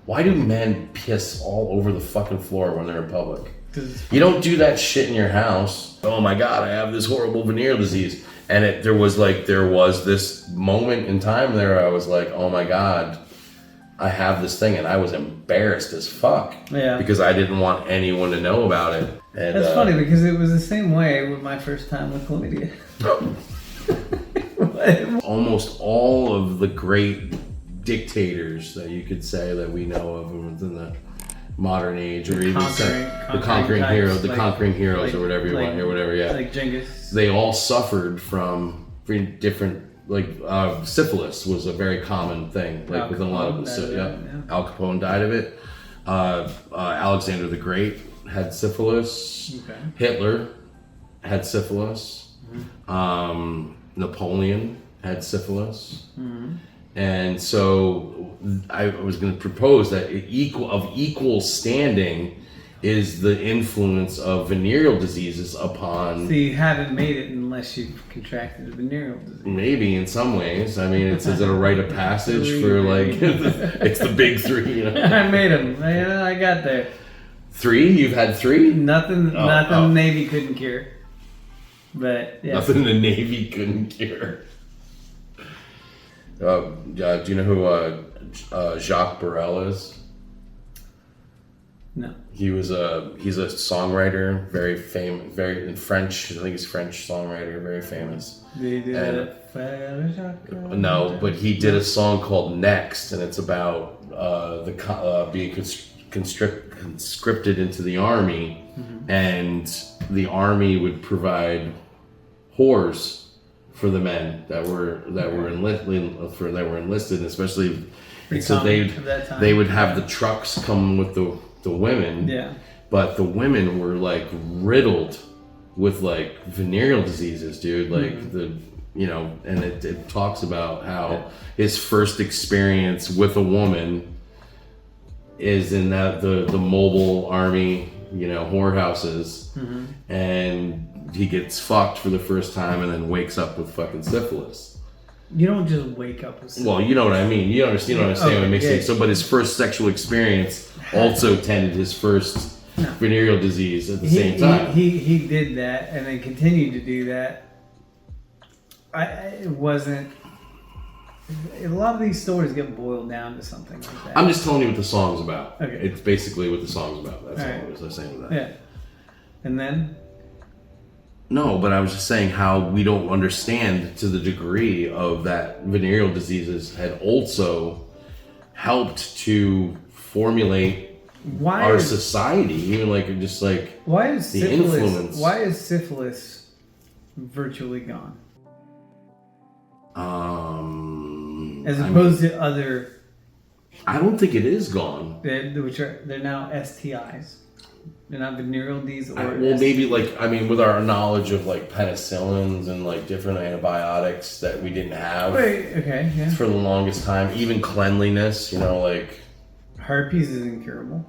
Why do men piss all over the fucking floor when they're in public? You don't do that shit in your house. Oh my God, I have this horrible venereal disease. And there was this moment in time there I was like, oh my God, I have this thing. And I was embarrassed as fuck. Yeah. Because I didn't want anyone to know about it. And, that's funny because it was the same way with my first time with chlamydia. Almost all of the great dictators that you could say that we know of within the modern age, or even the conquering heroes, or whatever you want, or whatever, yeah. Like Genghis. They all suffered from different, syphilis was a very common thing, within a lot of them. Al Capone died of it. Alexander the Great had syphilis. Okay. Hitler had syphilis. Mm-hmm. Napoleon had syphilis. Mm-hmm. And so I was going to propose that equal standing is the influence of venereal diseases upon... So you haven't made it unless you've contracted a venereal disease. Maybe in some ways. I mean, is it a rite of passage for it's the big three, you know? I made them. I got there. 3? You've had 3? Nothing the Navy couldn't cure. But yeah. Nothing the Navy couldn't cure. Do you know who Jacques Brel is? No. He's a songwriter, very famous, very in French. I think he's a French songwriter, very famous. No, but he did a song called Next, and it's about being conscripted into the army, mm-hmm. and the army would provide whores for the men that were enlisted, especially. And so they would have the trucks come with the women. Yeah. But the women were riddled with venereal diseases, dude. Mm-hmm. And it talks about how his first experience with a woman is in the mobile army, whorehouses, mm-hmm. and he gets fucked for the first time and then wakes up with fucking syphilis. You don't just wake up with syphilis. Well, you know what I mean. You understand what I'm saying. It makes sense. So, but his first sexual experience also tended his first venereal disease at the same time. He did that and then continued to do that. It wasn't... A lot of these stories get boiled down to something like that. I'm just telling you what the song's about. Okay. It's basically what the song's about. That's all I was saying with that. Yeah. And then? No, but I was just saying how we don't understand to the degree of that venereal diseases had also helped to formulate our society. Even why is the syphilis, influence. Why is syphilis virtually gone? As opposed to other... I don't think it is gone. They're now STIs. They're not venereal disease or... maybe with our knowledge of penicillins and different antibiotics that we didn't have. Okay, yeah. For the longest time. Even cleanliness, Herpes is incurable.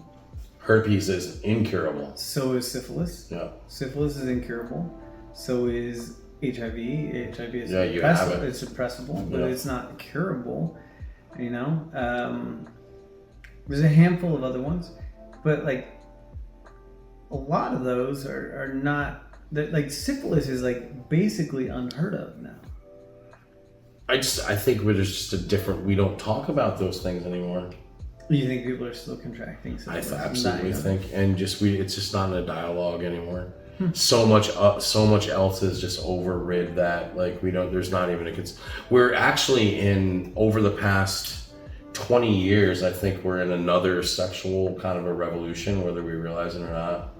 Herpes is incurable. So is syphilis. Yeah. Syphilis is incurable. So is HIV. HIV is it's suppressible, but it's not curable. There's a handful of other ones, but a lot of those are not. Syphilis is basically unheard of now. I think there's just a different. We don't talk about those things anymore. You think people are still contracting syphilis? I absolutely think, and it's just not in a dialogue anymore. So much else has just overrid that. There's not even we're actually over the past 20 years, I think we're in another sexual kind of a revolution, whether we realize it or not.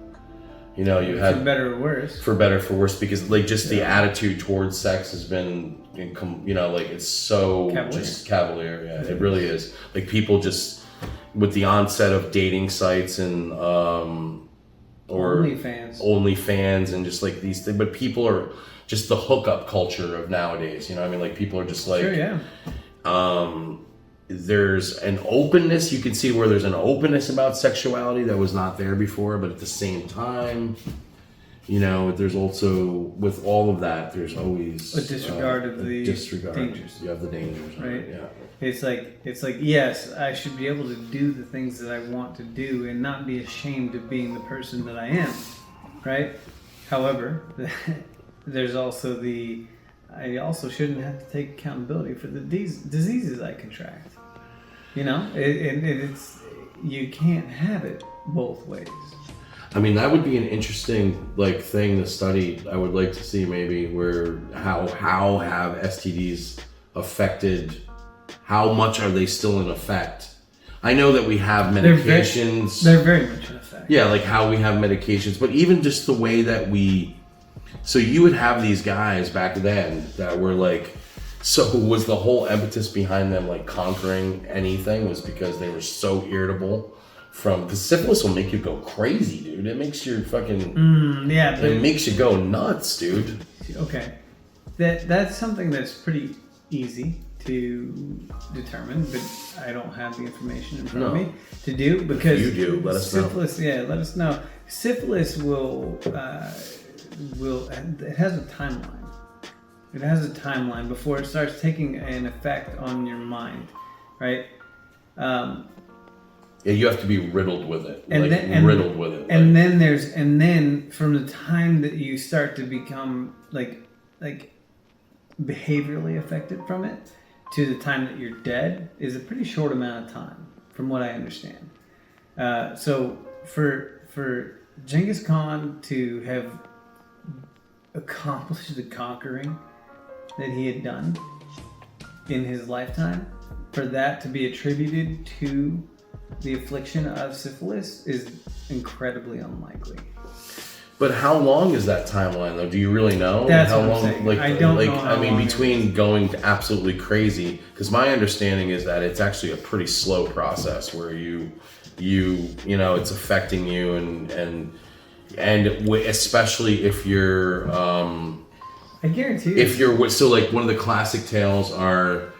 You had... For better or worse. For better, for worse, because the attitude towards sex has been, it's so cavalier. Just cavalier. Yeah, it really is. People just, with the onset of dating sites and, or OnlyFans and just these things, but people are just the hookup culture of nowadays. People are just sure, yeah. There's an openness. You can see where there's an openness about sexuality that was not there before, but at the same time, there's also, with all of that, there's always a disregard of the dangers. You have the dangers, right? Yeah. It's like yes, I should be able to do the things that I want to do and not be ashamed of being the person that I am, right? However, there's also I also shouldn't have to take accountability for the diseases I contract. It's you can't have it both ways. I mean, that would be an interesting thing to study. I would like to see maybe where how have STDs affected. How much are they still in effect? I know that we have medications. They're very much in effect. Yeah, like how we have medications, but even just the way that so you would have these guys back then that were so was the whole impetus behind them conquering anything was because they were so irritable because syphilis will make you go crazy, dude. It makes your fucking, it makes you go nuts, dude. Okay. That's something that's pretty easy to determine, but I don't have the information in front of me to do because if you do, let us syphilis, know. Yeah, let us know. Syphilis will it has a timeline. It has a timeline before it starts taking an effect on your mind, right? Yeah, you have to be riddled with it, riddled with it. And then from the time that you start to become behaviorally affected from it to the time that you're dead is a pretty short amount of time, from what I understand. So for Genghis Khan to have accomplished the conquering that he had done in his lifetime, for that to be attributed to the affliction of syphilis is incredibly unlikely. But how long is that timeline, though? Do you really know? That's how what long? I'm saying. I don't know. I mean, between going absolutely crazy, because my understanding is that it's actually a pretty slow process where you it's affecting you, and especially if you're. I guarantee you. If you're one of the classic tales are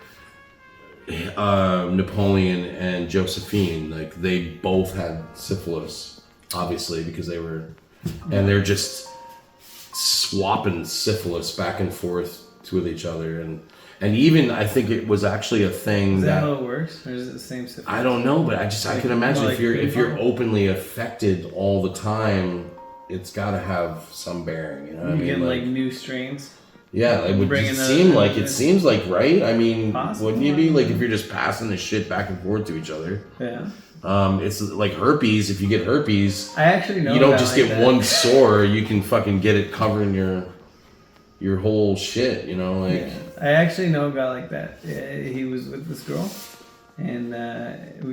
Napoleon and Josephine. They both had syphilis, obviously, because they were. And they're just swapping syphilis back and forth with each other, and even I think it was actually a thing. Is that how it works, or is it the same syphilis? I don't know, but I can imagine if you're openly affected all the time, it's got to have some bearing. You know what I mean? Get new strains. Yeah, it would seems like right. I mean, wouldn't you be if you're just passing the shit back and forth to each other? Yeah. It's like herpes. If you get herpes, I actually know you don't just get one sore. You can fucking get it covering your whole shit. Yeah. I actually know a guy like that. He was with this girl, and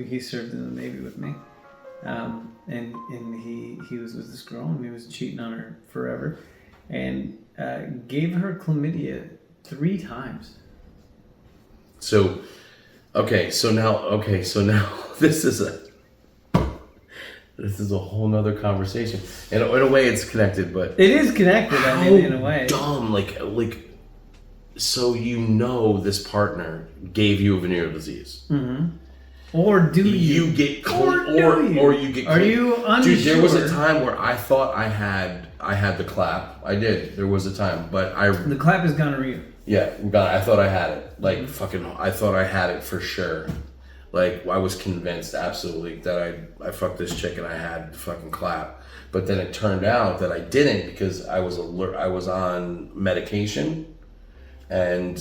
he served in the Navy with me. And he was with this girl, and he was cheating on her forever, and gave her chlamydia 3 times. So now this is a whole nother conversation. In a way, it's connected, but it is connected. In a way, dumb. So this partner gave you a venereal disease, or do you get or you get? Are you unsure? Dude, there was a time where I thought I had the clap. I did. There was a time, but the clap is gonorrhea. Yeah, I thought I had it. I thought I had it for sure. I was convinced absolutely that I fucked this chick and I had fucking clap. But then it turned out that I didn't because I was on medication, and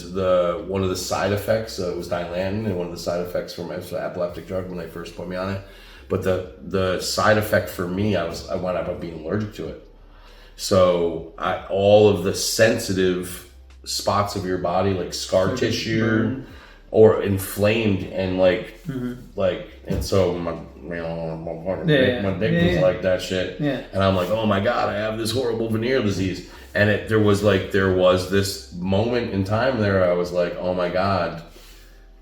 one of the side effects was Dilantin, and one of the side effects from an epileptic drug when they first put me on it. But the side effect for me, I wound up being allergic to it. So all of the sensitive spots of your body, like scar tissue or inflamed, and and so my dick was like that shit. Yeah. And I'm like, oh my God, I have this horrible venereal disease. And there was this moment in time there, I was like, oh my God,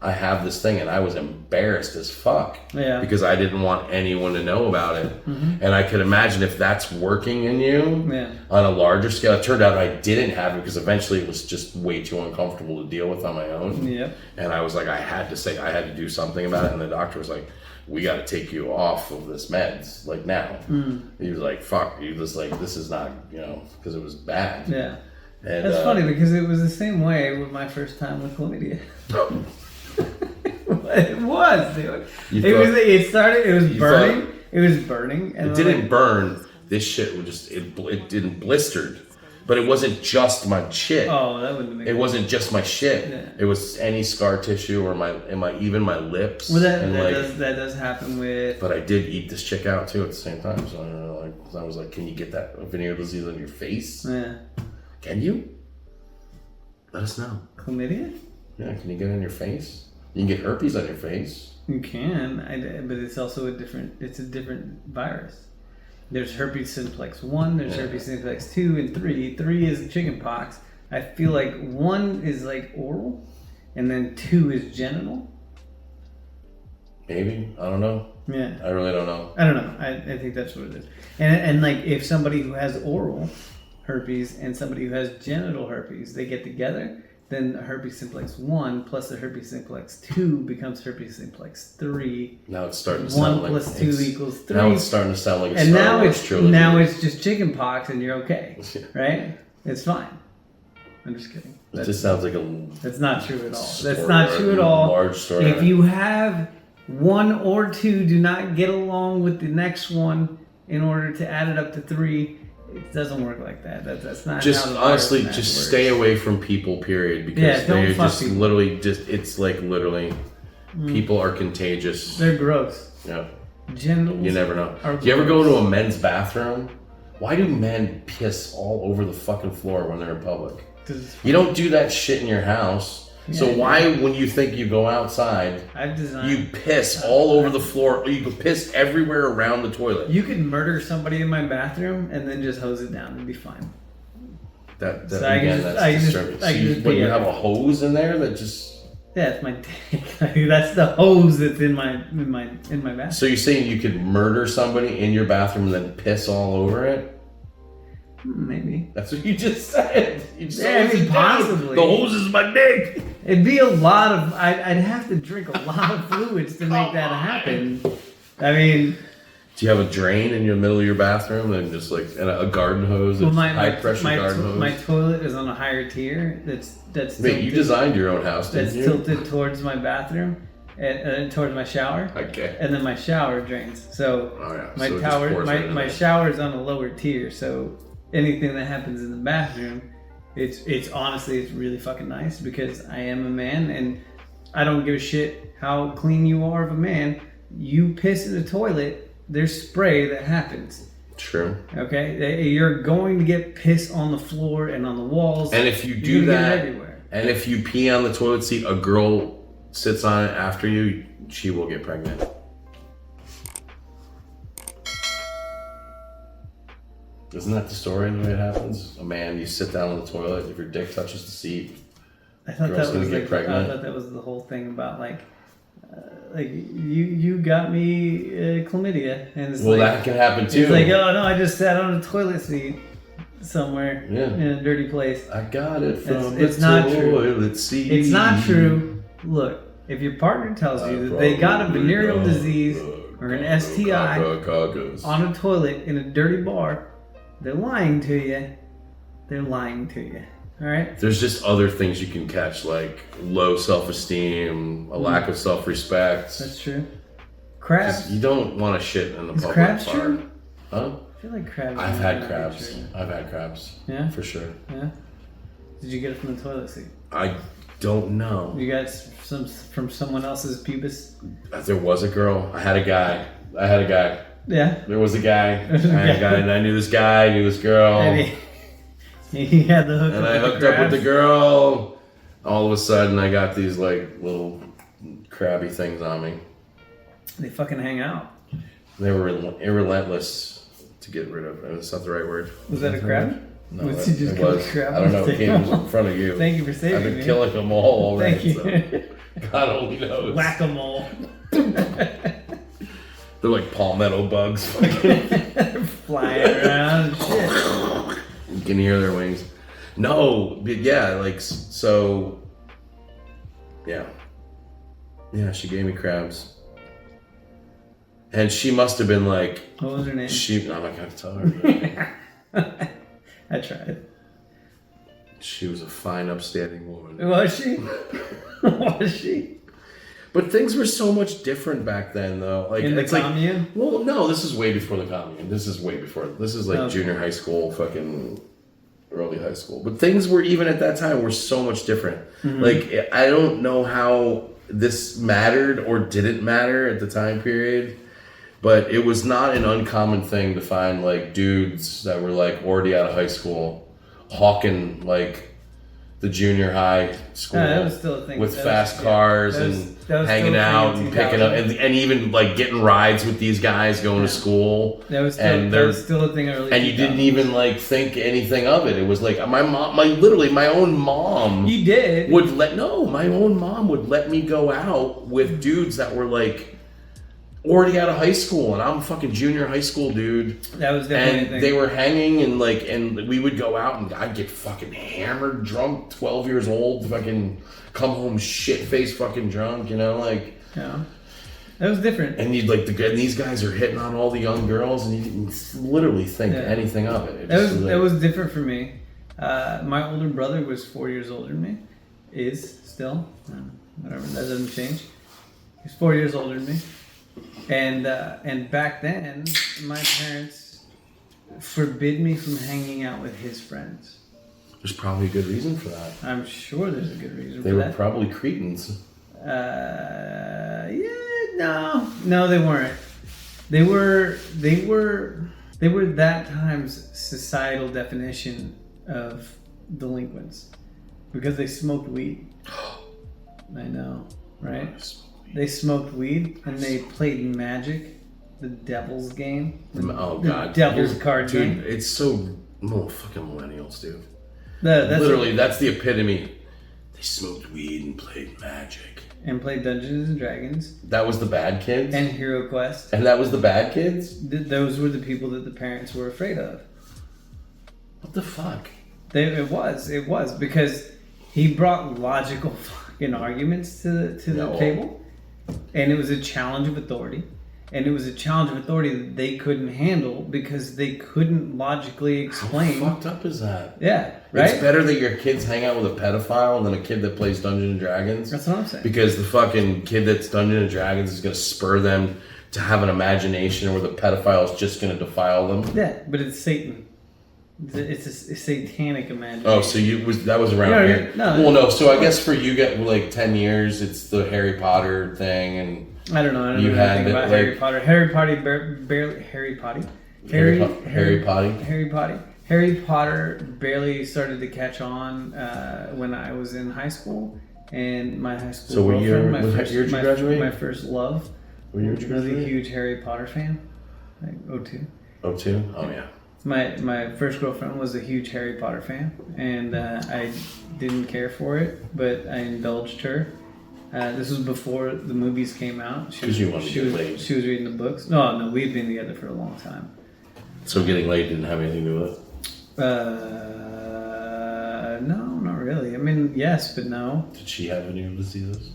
I have this thing, and I was embarrassed as fuck because I didn't want anyone to know about it. And I could imagine if that's working in you on a larger scale. It turned out I didn't have it because eventually it was just way too uncomfortable to deal with on my own. And I was like, I had to do something about it. And the doctor was like, we got to take you off of this meds, like now. He was like, fuck, he was like, this is not, you know, because it was bad. Yeah. And, That's funny because it was the same way with my first time with chlamydia. It was, dude. It started, it was burning. It was burning. And it didn't burn. This shit was just, it didn't blistered. But it wasn't just my shit. Oh, that wouldn't make sense. It wasn't just my shit. Yeah. It was any scar tissue or even my lips. Well, that does happen with. But I did eat this chick out too at the same time. So I don't know, I was like, "Can you get that venereal disease on your face? Yeah. Can you? Let us know." Chlamydia? Yeah. Can you get it on your face? You can get herpes on your face. You can, but it's also a different virus. There's herpes simplex 1, there's herpes simplex 2, and 3. 3 is chickenpox. I feel like 1 is like oral, and then 2 is genital. Maybe. I don't know. Yeah. I really don't know. I don't know. I think that's what it is. And like if somebody who has oral herpes and somebody who has genital herpes, they get together, then the herpes simplex 1 plus the herpes simplex 2 becomes herpes simplex 3. Now it's starting to 1 sound like... 1 plus 2 equals 3. Now it's starting to sound like a and Star Wars trilogy. now it's just chicken pox and you're okay, right? It's fine. I'm just kidding. It just sounds like a... That's not true at all. That's not true at all. Large story. If you have 1 or 2 do not get along with the next one in order to add it up to 3, it doesn't work like that. That's not just how the honestly virus just works. Stay away from people, period, because don't they're fuck just people. literally just it's like literally people are contagious. They're gross. Yeah. Genitals. You never know. Are Do you ever gross. go to a men's bathroom? Why do men piss all over the fucking floor when they're in public? You don't do that shit in your house. So why, when you think you go outside, you piss all over the floor, or you can piss everywhere around the toilet? You could murder somebody in my bathroom and then just hose it down and be fine. That's I disturbing. can just You have a hose in there that just... Yeah, it's my dick. That's the hose that's in my bathroom. So you're saying you could murder somebody in your bathroom and then piss all over it? Maybe. That's what you just said. You just Yeah, I mean, possibly. The hose is my dick. It'd be a lot of... I'd have to drink a lot of fluids to make that happen. I mean... Do you have a drain in the middle of your bathroom and just like a garden hose? Well, high pressure garden hose? My toilet is on a higher tier. That's Wait, you designed your own house, didn't you? That's tilted towards my bathroom and towards my shower. Okay. And then my shower drains. So my shower's on a lower tier. So anything that happens in the bathroom, it's honestly it's really fucking nice because I am a man and I don't give a shit how clean you are of a man. You piss in the toilet, there's spray that happens. True. Okay? You're going to get piss on the floor and on the walls. And if you do that, and if you pee on the toilet seat, a girl sits on it after you, she will get pregnant. Isn't that the story the way it happens? A man, you sit down on the toilet, if your dick touches the seat, I thought girl's that was gonna get pregnant. I thought that was the whole thing about like you got me chlamydia, and it's that can happen too. It's like, oh no, I just sat on a toilet seat somewhere in a dirty place. I got it from it's the not toilet true. seat. It's not true. Look, if your partner tells you that they got a venereal disease or an STI on a toilet in a dirty bar, they're lying to you. They're lying to you. All right. There's just other things you can catch, like low self-esteem, a lack of self-respect. That's true. Crabs. You don't want to shit in the public crabs bar. True? Huh? I feel like crabs. I've had crabs. I've had crabs. Yeah. For sure. Yeah. Did you get it from the toilet seat? I don't know. You got some from someone else's pubis? There was a girl. I had a guy. Yeah. There was a guy. I had a guy, and I knew this guy. I knew this girl. He had the hook. And I hooked up with the girl. All of a sudden, I got these like little crabby things on me. They fucking hang out. They were relentless to get rid of. That's not the right word. Was that a crab? No, Was he just it was. crab? I don't know. It came in front of you. Thank you for saving me. I've been killing them all already. Thank you. So God only knows. Whack-a-mole. They're like palmetto bugs. Flying around and shit. You can hear their wings. No, but yeah, like, so, yeah. Yeah, she gave me crabs. And she must have been like... What was her name? I'm not going to tell her. I tried. She was a fine, upstanding woman. Was she? Was she? But things were so much different back then, though. Like, In the it's commune? like, well, no, this is way before the commune. This is way before. This is like junior high school, fucking early high school. But things were, even at that time, were so much different. Mm-hmm. Like, I don't know how this mattered or didn't matter at the time period, but it was not an uncommon thing to find, like, dudes that were, like, already out of high school hawking, like, the junior high school that was still a thing. with fast cars and hanging out and picking up and even like getting rides with these guys going to school. That was still a thing early. And you didn't even like think anything of it. It was like my own mom. You did. My own mom would let me go out with dudes that were like already out of high school, and I'm a fucking junior high school dude. That was definitely a thing. They were hanging and we would go out and I'd get fucking hammered, drunk, 12 years old, fucking come home shit-faced fucking drunk, you know, like. Yeah. That was different. And you'd like, and these guys are hitting on all the young girls, and you didn't literally think anything of it. That was different for me. My older brother was 4 years older than me. Is still. Whatever, that doesn't change. He's 4 years older than me. And back then, my parents forbid me from hanging out with his friends. There's probably a good reason for that. I'm sure there's a good reason for that. They were probably cretins. No, they weren't. They were that time's societal definition of delinquents because they smoked weed. I know, right? They smoked weed and they played Magic, the devil's game. The devil's card game. Dude, it's so fucking millennials, dude. Literally, that's the epitome. They smoked weed and played Magic. And played Dungeons and Dragons. That was the bad kids? And Hero Quest. And that was the bad kids? Those were the people that the parents were afraid of. What the fuck? It was because he brought logical fucking arguments to the table. And it was a challenge of authority. And it was a challenge of authority that they couldn't handle because they couldn't logically explain. How fucked up is that? Yeah, right? It's better that your kids hang out with a pedophile than a kid that plays Dungeons and Dragons. That's what I'm saying. Because the fucking kid that's Dungeons and Dragons is going to spur them to have an imagination where the pedophile is just going to defile them. Yeah, but it's Satan. It's a satanic imagination. Oh, so that was around here? No. Well, no. So I guess for you, get like 10 years, it's the Harry Potter thing, and I don't know anything about Harry Potter. Harry Potter barely started to catch on when I was in high school, and my high school girlfriend, my first love, was a huge Harry Potter fan. Like 02. 02? Oh yeah. My first girlfriend was a huge Harry Potter fan, and I didn't care for it, but I indulged her. This was before the movies came out. She was reading the books. No, we'd been together for a long time. So getting laid didn't have anything to do with it? No, not really. I mean, yes, but no. Did she have any diseases?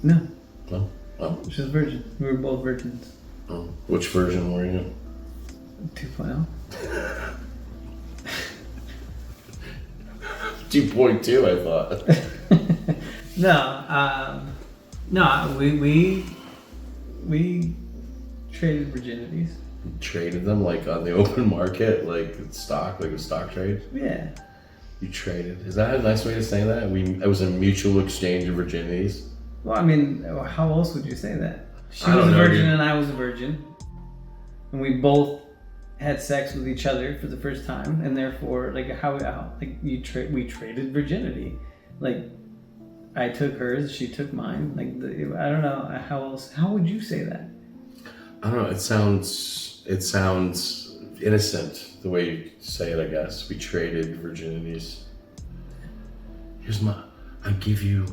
No. No? Oh. She was a virgin. We were both virgins. Oh. Which version were you? 2.0. 2.2, I thought. No, we traded virginities. Traded them like on the open market, like stock, like a stock trade? Yeah. You traded. Is that a nice way to say that? It was a mutual exchange of virginities? Well, I mean, how else would you say that? She was a virgin and I was a virgin. And we both had sex with each other for the first time, and therefore, like we traded virginity. Like I took hers, she took mine. Like I don't know how else. How would you say that? I don't know. It sounds innocent the way you say it. I guess we traded virginities. I give you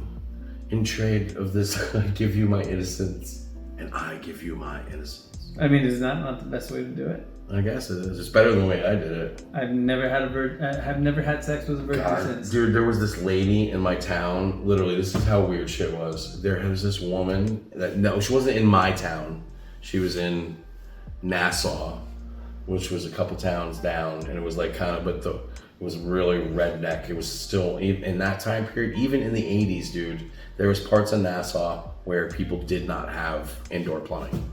in trade of this. I give you my innocence, and I give you my innocence. I mean, is that not the best way to do it? I guess it is. It's better than the way I did it. I've never had sex with a virgin since. Dude, there was this lady in my town. Literally, this is how weird shit was. There was this woman she wasn't in my town. She was in Nassau, which was a couple towns down, and it was like kind of, it was really redneck. It was still, in that time period, even in the 80s, dude, there was parts of Nassau where people did not have indoor plumbing.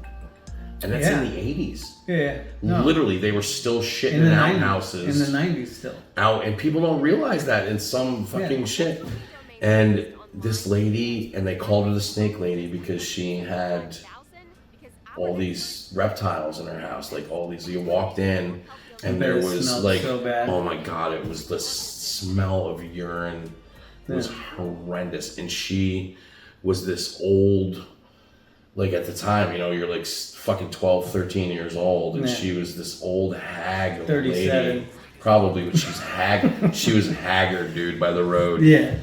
And that's in the 80s. Yeah. No. Literally, they were still shitting in outhouses. In the 90s still. Out, and people don't realize that in some fucking shit. And this lady, and they called her the snake lady because she had all these reptiles in her house. Like all these, you walked in and there was like, so bad. oh my God, it was the smell of urine. It was horrendous. And she was this old, like at the time, you know, you're like fucking 12, 13 years old, and she was this old hag 37. lady. Probably, but she was haggard, dude, by the road. Yeah.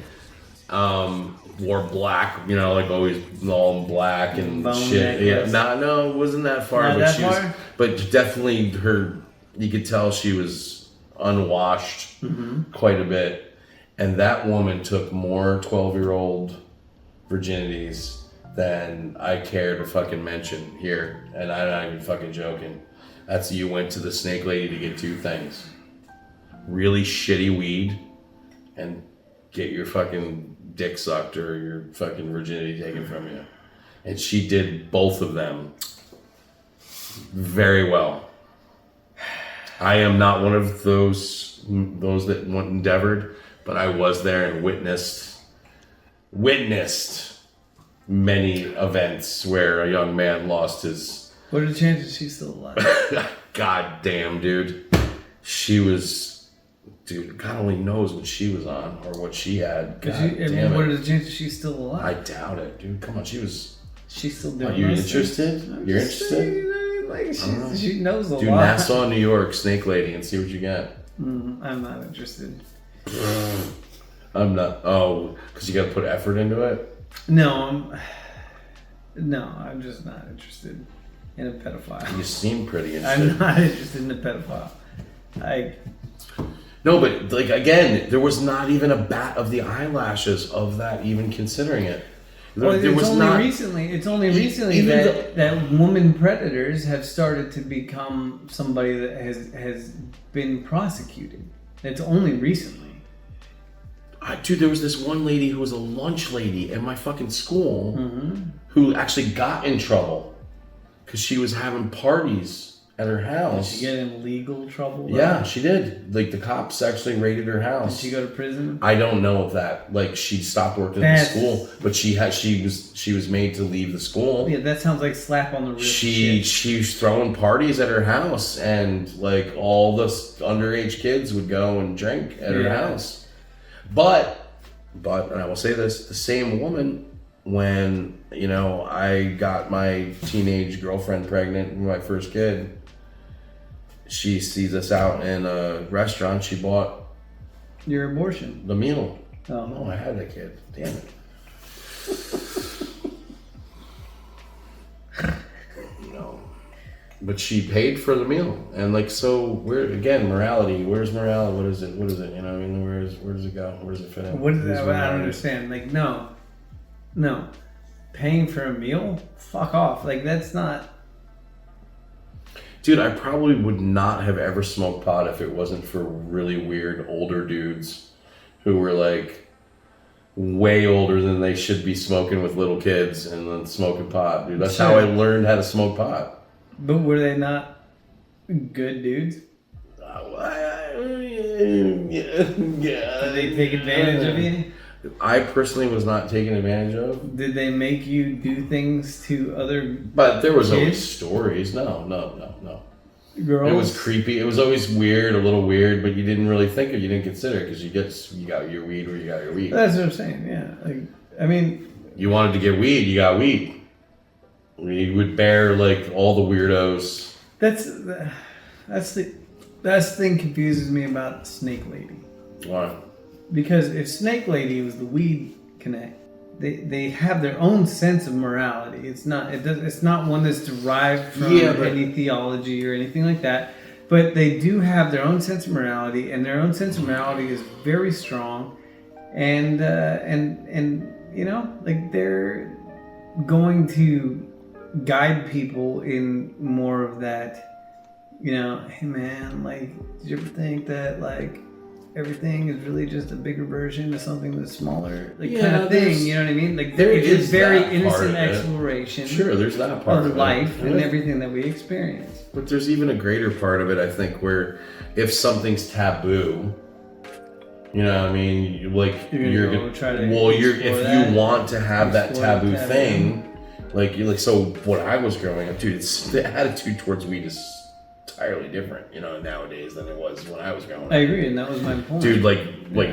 Wore black, you know, like always all in black and Bone shit. necklace. Yeah, no, it wasn't that far, Not but that she far? was, but definitely you could tell she was unwashed quite a bit. And that woman took more 12-year-old virginities than I care to fucking mention here. And I'm not even fucking joking. That's, you went to the snake lady to get two things. Really shitty weed and get your fucking dick sucked or your fucking virginity taken from you. And she did both of them very well. I am not one of those that endeavored, but I was there and witnessed many events where a young man lost his... What are the chances she's still alive? God damn, dude. She was... Dude, God only knows what she was on or what she had. God damn what it. are the chances she's still alive? I doubt it, dude. Come on, she was... She's still doing Are you those interested? things? You're interested? Like she knows a lot. Do Nassau, New York, snake lady, and see what you get. I'm not interested. I'm not... Oh, because you got to put effort into it? No, I'm just not interested in a pedophile. You seem pretty interested. I'm not interested in a pedophile. No, but like again, there was not even a bat of the eyelashes of that even considering it. It's only recently that woman predators have started to become somebody that has been prosecuted. It's only recently. Dude, there was this one lady who was a lunch lady at my fucking school who actually got in trouble because she was having parties at her house. Did she get in legal trouble? Yeah, she did. Like, the cops actually raided her house. Did she go to prison? I don't know if that. Like, she stopped working at the school, but she was made to leave the school. Yeah, that sounds like slap on the wrist. She was throwing parties at her house, and like all the underage kids would go and drink at her house. But, and I will say this: the same woman, when I got my teenage girlfriend pregnant with my first kid. She sees us out in a restaurant. She bought your abortion. The meal. Oh. No, I had that kid. Damn it. No. But she paid for the meal. And like, so where, again, morality. Where's morality? What is it? You know what I mean? Where does it go? Where does it fit in? What is that? I don't understand. Like, no. Paying for a meal? Fuck off. Like, that's not... Dude, I probably would not have ever smoked pot if it wasn't for really weird older dudes who were like way older than they should be smoking with little kids and then smoking pot. Dude, that's how I learned how to smoke pot. But were they not good dudes? Yeah. Did they take advantage of you? I personally was not taken advantage of. Did they make you do things to other But there was kids? always stories. No. Girls? It was creepy. It was always weird, a little weird, but you didn't really think of, you didn't consider it because you got your weed where you got your weed. That's what I'm saying, yeah. Like, I mean... You wanted to get weed, you got weed. You would bear, like, all the weirdos. That's the thing confuses me about Snake Lady. Why? Because if Snake Lady was the weed connect, they have their own sense of morality. It's not one that's derived from any theology or anything like that. But they do have their own sense of morality, and their own sense of morality is very strong. And like they're going to guide people in more of that, you know, hey man, like, did you ever think that like everything is really just a bigger version of something that's smaller, like kind of thing, you know what I mean? Like there is very innocent exploration. Sure, there's that part of life and everything that we experience. But there's even a greater part of it, I think, where if something's taboo, you know what I mean, like you're gonna try to if you want to have that taboo thing, like so what I was growing up, dude, it's the attitude towards weed is entirely different, you know, nowadays than it was when I was growing up. I agree, and that was my point. Dude, like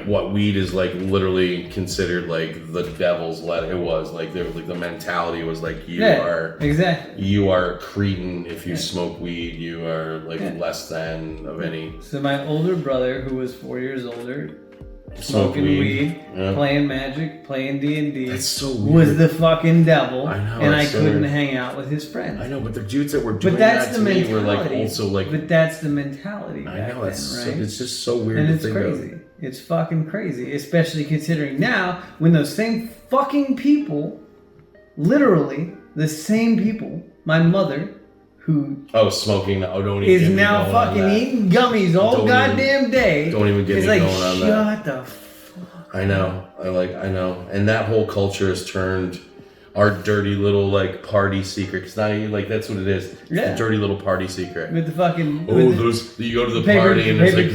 what weed is like literally considered like the devil's letter. It was like there was like the mentality was like you are a cretin if you smoke weed. You are like less than of any. So my older brother, who was 4 years older, smoking weed, playing Magic, playing D&D. That's so weird. Was the fucking devil. I know, and I couldn't hang out with his friends. I know, but the dudes that were doing that to me were like also like. But that's the mentality. I know, it's just so weird. And it's crazy. It's fucking crazy, especially considering now when those same fucking people, literally the same people, my mother. Who smoking? Don't even is now fucking eating gummies all goddamn day. Don't even get me like, going on that. Shut the fuck. I know. I know. And that whole culture has turned our dirty little like party secret. Cause now you like that's what it is. It's the dirty little party secret. With the fucking you go to the party and there's like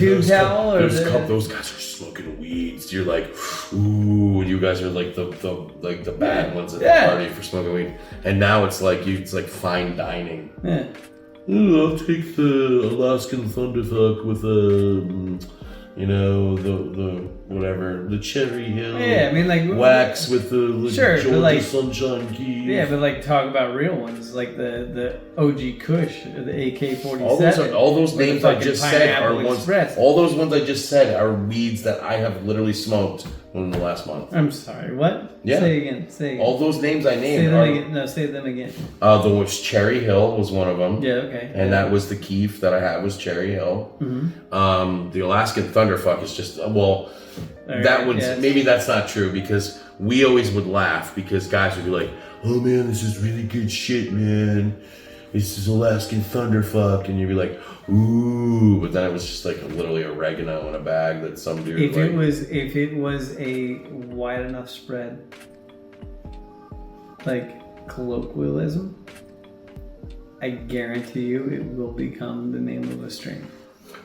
those guys are smoking weeds. You're like, ooh, you guys are like the bad ones at the party for smoking weed. And now it's like fine dining. Yeah. Ooh, I'll take the Alaskan Thunderfuck with you know, the whatever, the Cherry Hill. Yeah, I mean, like wax with the Georgia Sunshine Keys. Yeah, but like talk about real ones, like the OG Kush or the AK-47. All those names I just said are ones. All those ones I just said are weeds that I have literally smoked in the last month. I'm sorry, what? Yeah. Say again. All those names I named. Say them again. The which Cherry Hill was one of them. Yeah, okay. And that was the keef that I had was Cherry Hill. Mm-hmm. The Alaskan Thunderfuck is just maybe that's not true because we always would laugh because guys would be like, "Oh man, this is really good shit, man. This is Alaskan Thunderfuck," and you'd be like, "Ooh," but then it was just like literally oregano in a bag that some dude. If it was a wide enough spread, like colloquialism, I guarantee you it will become the name of a strain.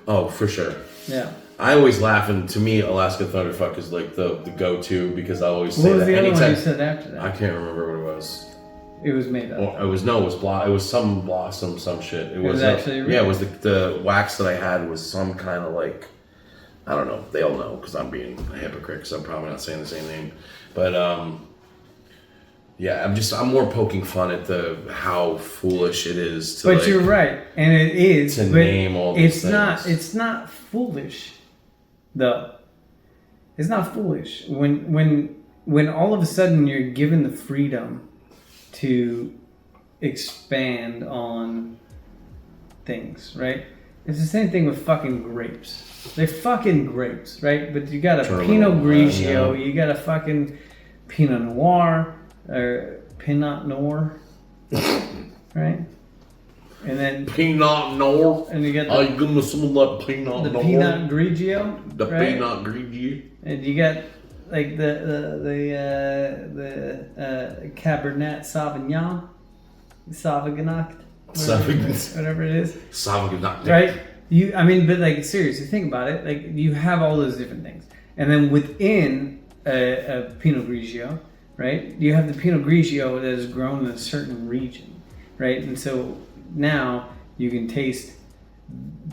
Oh, for sure. Yeah. I always laugh, and to me, Alaskan Thunderfuck is like the go-to because I always say that. What was the other one you said after that? I can't remember what it was. It was made up. It was some blossom, some shit. It was actually real? Yeah, it was the wax that I had was some kind of like, I don't know. They all know because I'm being a hypocrite because I'm probably not saying the same name, but yeah, I'm more poking fun at how foolish it is to. But you're right, and it is to name all these things. It's not foolish, though. It's not foolish when all of a sudden you're given the freedom to expand on things, right? It's the same thing with fucking grapes. They're fucking grapes, right? But you got a Pinot Grigio, you got a fucking Pinot Noir. Or Pinot Noir, right? And then Pinot Noir. And you get I'm gonna some of that Pinot Noir. The Pinot Grigio. The right? Pinot Grigio. And you got like the Cabernet Sauvignon, whatever it is. Sauvignon. Right? But like seriously, think about it. Like you have all those different things, and then within a Pinot Grigio. Right? You have the Pinot Grigio that is grown in a certain region, right? And so now you can taste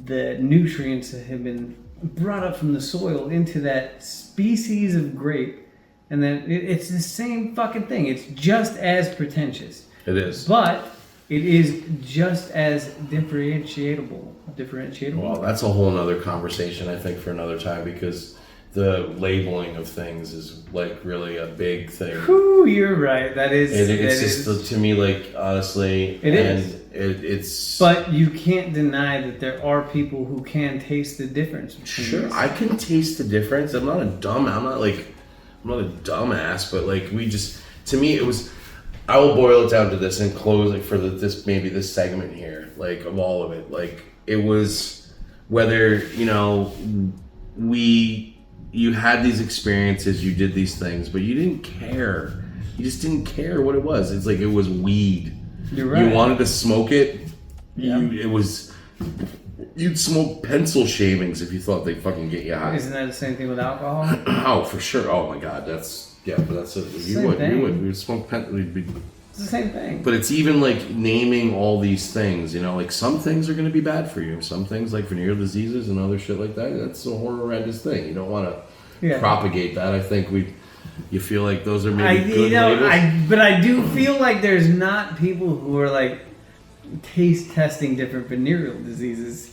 the nutrients that have been brought up from the soil into that species of grape, and then it's the same fucking thing. It's just as pretentious. It is. But it is just as differentiatable. Well, that's a whole nother conversation, I think, for another time because the labeling of things is like really a big thing. Whew, you're right. That is. It's just to me, like honestly, it's. But you can't deny that there are people who can taste the difference. Sure, these. I can taste the difference. I'm not a dumbass, but like to me, it was. I will boil it down to this and close it for this segment here, like of all of it. Like it was whether you had these experiences, you did these things, but you didn't care. You just didn't care what it was. It's like it was weed. You're right. You wanted to smoke it. Yeah. You'd smoke pencil shavings if you thought they'd fucking get you high. Isn't that the same thing with alcohol? Oh, for sure. Oh my God, but that's it. You would smoke pencil. It's the same thing. But it's even like naming all these things. Like some things are going to be bad for you. Some things like venereal diseases and other shit like that. That's a horrendous thing. You don't want to propagate that. I think you feel like those are maybe good labels. But I do feel like there's not people who are like taste testing different venereal diseases.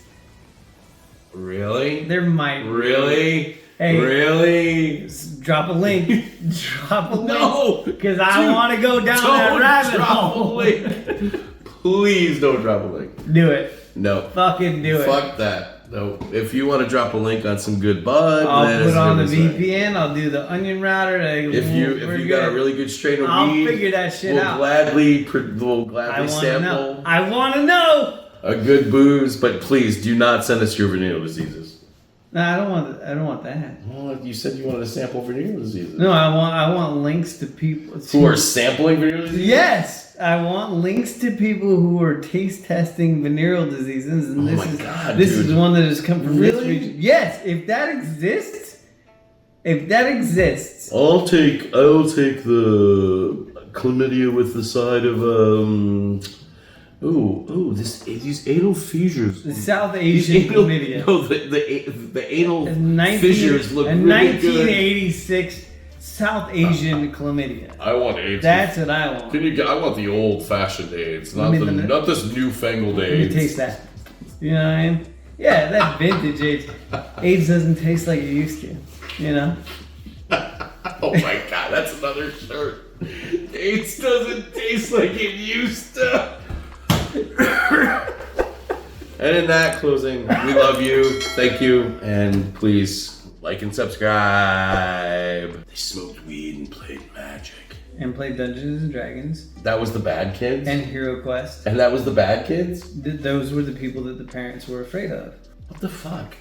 Really? There might be. Really? Hey, really? Drop a link. Drop a link. No! Because I want to go down that rabbit drop hole. A link. Please don't drop a link. Do it. No. Fucking do it. Fuck that. No. If you want to drop a link on some good bud, I'll put on the VPN. I'll do the onion router. If you got a really good strain of I'll weed, figure that shit we'll out. Gladly I sample. Know. I want to know. A good booze, but please do not send us your venereal diseases. No, I don't want that. Well, you said you wanted to sample venereal diseases. No, I want links to people who are sampling venereal diseases. Yes, I want links to people who are taste testing venereal diseases, and this is one that has come from this region. Yes, if that exists, I'll take the chlamydia with the side of these anal fissures. The South Asian chlamydia. No, the anal fissures look really good. 1986 South Asian chlamydia. I want AIDS. That's what I want. I want the old-fashioned AIDS, not this newfangled AIDS. Let me taste that. You know what I mean? Yeah, that vintage AIDS. AIDS doesn't taste like it used to. Oh my God, that's another shirt. AIDS doesn't taste like it used to. And in that closing, we love you, thank you, and please like and subscribe. They smoked weed and played magic. And played Dungeons and Dragons. That was the bad kids? And Hero Quest. And that was the bad kids? Those were the people that the parents were afraid of. What the fuck?